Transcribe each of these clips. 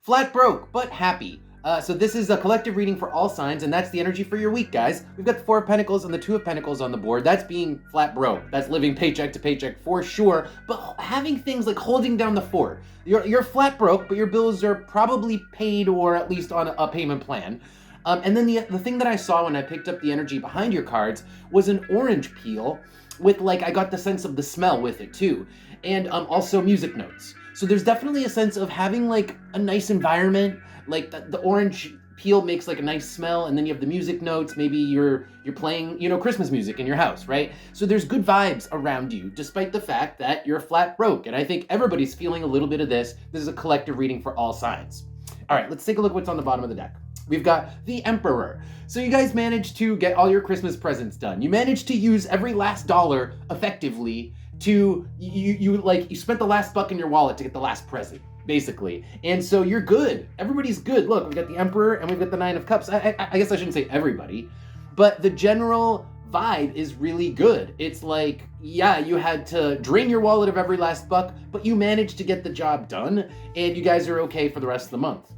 Flat broke, but happy. So this is a collective reading for all signs, and that's the energy for your week, guys. We've got the Four of Pentacles and the Two of Pentacles on the board. That's being flat broke. That's living paycheck to paycheck for sure, but having things like holding down the fort. You're flat broke, but your bills are probably paid or at least on a payment plan. And then the thing that I saw when I picked up the energy behind your cards was an orange peel with, like, I got the sense of the smell with it too. And also music notes. So there's definitely a sense of having like a nice environment, like the orange peel makes like a nice smell, and then you have the music notes. Maybe you're playing, Christmas music in your house, right? So there's good vibes around you, despite the fact that you're flat broke. And I think everybody's feeling a little bit of this. This is a collective reading for all signs. All right, let's take a look what's on the bottom of the deck. We've got the Emperor. So you guys managed to get all your Christmas presents done. You managed to use every last dollar effectively to, you spent the last buck in your wallet to get the last present, basically. And so you're good. Everybody's good. Look, we've got the Emperor and we've got the Nine of Cups. I guess I shouldn't say everybody, but the general vibe is really good. It's like, yeah, you had to drain your wallet of every last buck, but you managed to get the job done, and you guys are okay for the rest of the month.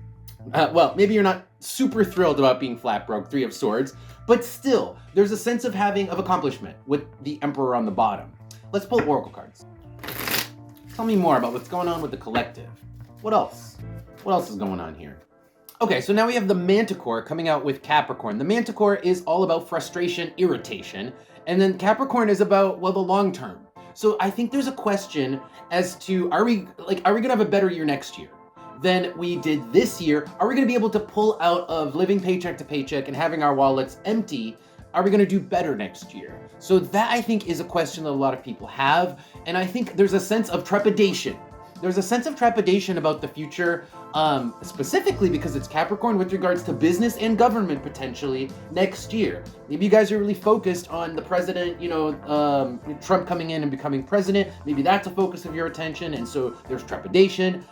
Well, maybe you're not super thrilled about being flat broke, Three of Swords, but still, there's a sense of accomplishment with the Emperor on the bottom. Let's pull Oracle cards. Tell me more about what's going on with the collective. What else? What else is going on here? Okay, so now we have the Manticore coming out with Capricorn. The Manticore is all about frustration, irritation, and then Capricorn is about, well, the long term. So I think there's a question as to, are we gonna have a better year next year than we did this year? Are we gonna be able to pull out of living paycheck to paycheck and having our wallets empty? Are we gonna do better next year? So that, I think, is a question that a lot of people have, and I think there's a sense of trepidation. There's a sense of trepidation about the future, specifically because it's Capricorn with regards to business and government potentially next year. Maybe you guys are really focused on the president, Trump coming in and becoming president. Maybe that's a focus of your attention, and so there's trepidation.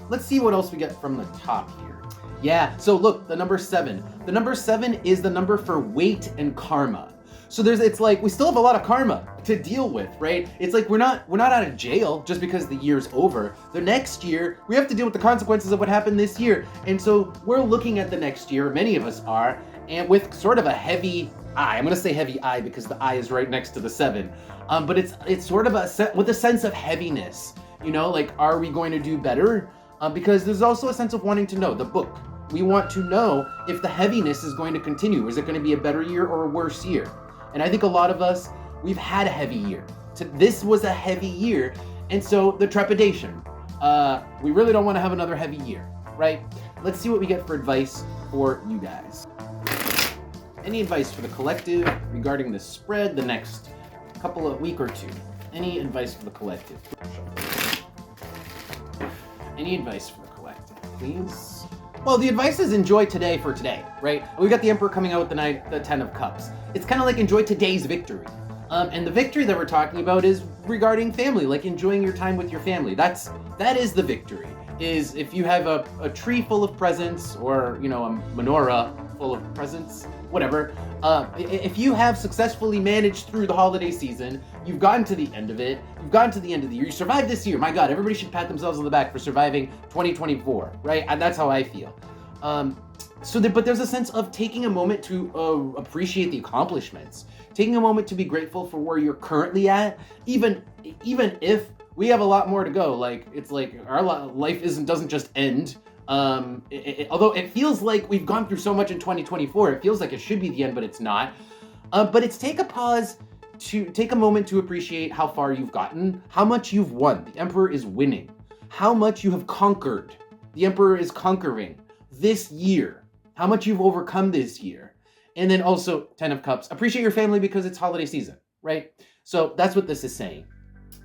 Let's see what else we get from the top here. Yeah, so look, the number 7. The number 7 is the number for weight and karma. So it's like we still have a lot of karma to deal with, right? It's like we're not out of jail just because the year's over. The next year, we have to deal with the consequences of what happened this year. And so we're looking at the next year, many of us are, and with sort of a heavy eye. I'm gonna say heavy eye because the eye is right next to the 7. But it's sort of with a sense of heaviness, like, are we going to do better? Because there's also a sense of wanting to know, the book. We want to know if the heaviness is going to continue. Is it going to be a better year or a worse year? And I think a lot of us, we've had a heavy year. This was a heavy year, and so the trepidation. We really don't want to have another heavy year, right? Let's see what we get for advice for you guys. Any advice for the collective regarding the spread the next couple of week or two? Any advice for the collective? Any advice for the collective, please? Well, the advice is enjoy today for today, right? We've got the Emperor coming out with the 10 of Cups. It's kind of like enjoy today's victory. And the victory that we're talking about is regarding family, like enjoying your time with your family. That is the victory, is if you have a tree full of presents or, a menorah full of presents, whatever. If you have successfully managed through the holiday season, you've gotten to the end of it, you've gotten to the end of the year, you survived this year. My God, everybody should pat themselves on the back for surviving 2024, right? And that's how I feel. But there's a sense of taking a moment to appreciate the accomplishments, taking a moment to be grateful for where you're currently at, even if we have a lot more to go. Like, it's like our life doesn't just end. Although it feels like we've gone through so much in 2024, it feels like it should be the end, but it's not. But it's take a pause to take a moment to appreciate how far you've gotten, how much you've won. The Emperor is winning. How much you have conquered. The Emperor is conquering this year. How much you've overcome this year. And then also 10 of Cups. Appreciate your family because it's holiday season, right? So that's what this is saying.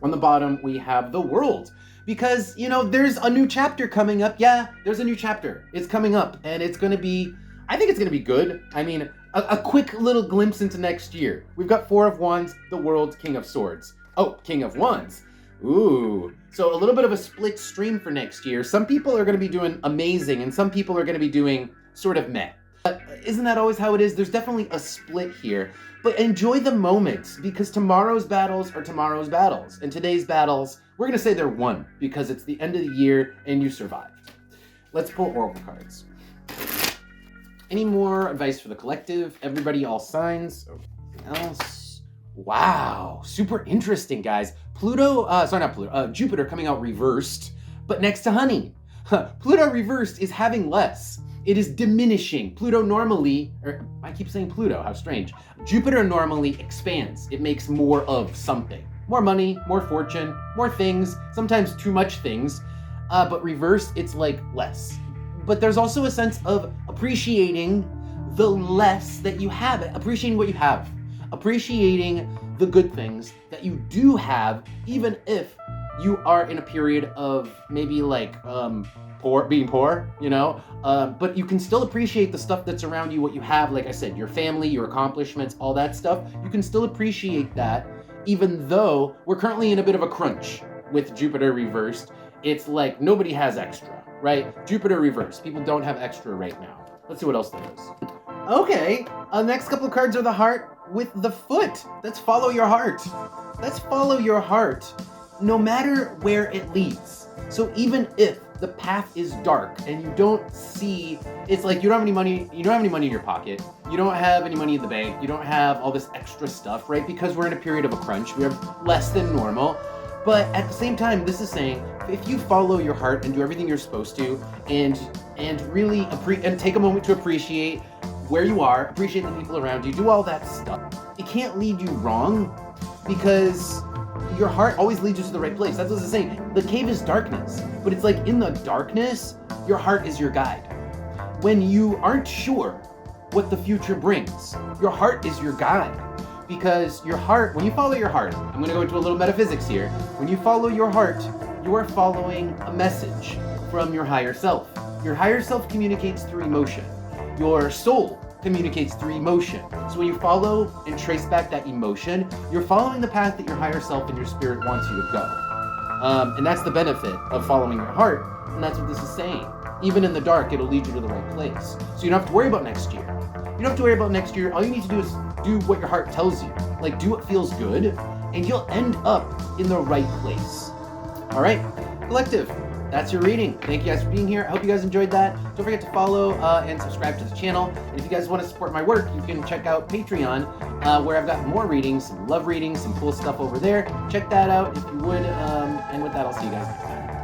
On the bottom, we have the World. Because, there's a new chapter coming up. Yeah, there's a new chapter. It's coming up, and it's going to be, I think it's going to be good. I mean, a quick little glimpse into next year. We've got 4 of Wands, the World, King of Swords. Oh, King of Wands. Ooh. So a little bit of a split stream for next year. Some people are going to be doing amazing, and some people are going to be doing sort of meh. But isn't that always how it is? There's definitely a split here. But enjoy the moments, because tomorrow's battles are tomorrow's battles. And today's battles, we're going to say they're won, because it's the end of the year and you survived. let's pull oracle cards. Any more advice for the collective? Everybody, all signs. Anything else? Wow, super interesting, guys. Jupiter coming out reversed, but next to honey. Pluto reversed is having less. It is diminishing. Pluto normally, or I keep saying Pluto, how strange. Jupiter normally expands. It makes more of something. More money, more fortune, more things, sometimes too much things. But reversed, it's like less. But there's also a sense of appreciating the less that you have, appreciating what you have, appreciating the good things that you do have, even if you are in a period of maybe like being poor, you know, but you can still appreciate the stuff that's around you, what you have, like I said, your family, your accomplishments, all that stuff. You can still appreciate that, even though we're currently in a bit of a crunch with Jupiter reversed. It's like nobody has extra, right? Jupiter reversed. People don't have extra right now. Let's see what else there is. Okay, next couple of cards are the heart with the foot. Let's follow your heart. Let's follow your heart, no matter where it leads. So even if the path is dark and you don't see, it's like you don't have any money in your pocket, you don't have any money in the bank, you don't have all this extra stuff, right? Because we're in a period of a crunch, we have less than normal. But at the same time, this is saying, if you follow your heart and do everything you're supposed to, and really take a moment to appreciate where you are, appreciate the people around you, do all that stuff, it can't lead you wrong, because your heart always leads you to the right place. That's what it's saying. The cave is darkness, but it's like in the darkness, your heart is your guide. When you aren't sure what the future brings, your heart is your guide. Because your heart, when you follow your heart, I'm going to go into a little metaphysics here. When you follow your heart, you are following a message from your higher self. Your higher self communicates through emotion. Your soul communicates through emotion. So when you follow and trace back that emotion, you're following the path that your higher self and your spirit wants you to go. And that's the benefit of following your heart. And that's what this is saying. Even in the dark, it'll lead you to the right place. So you don't have to worry about next year. You don't have to worry about next year. All you need to do is do what your heart tells you. Like, do what feels good, and you'll end up in the right place. All right, collective, that's your reading. Thank you guys for being here. I hope you guys enjoyed that. Don't forget to follow and subscribe to the channel. And if you guys want to support my work, you can check out Patreon, where I've got more readings, some love readings, some cool stuff over there. Check that out if you would. And with that, I'll see you guys next time.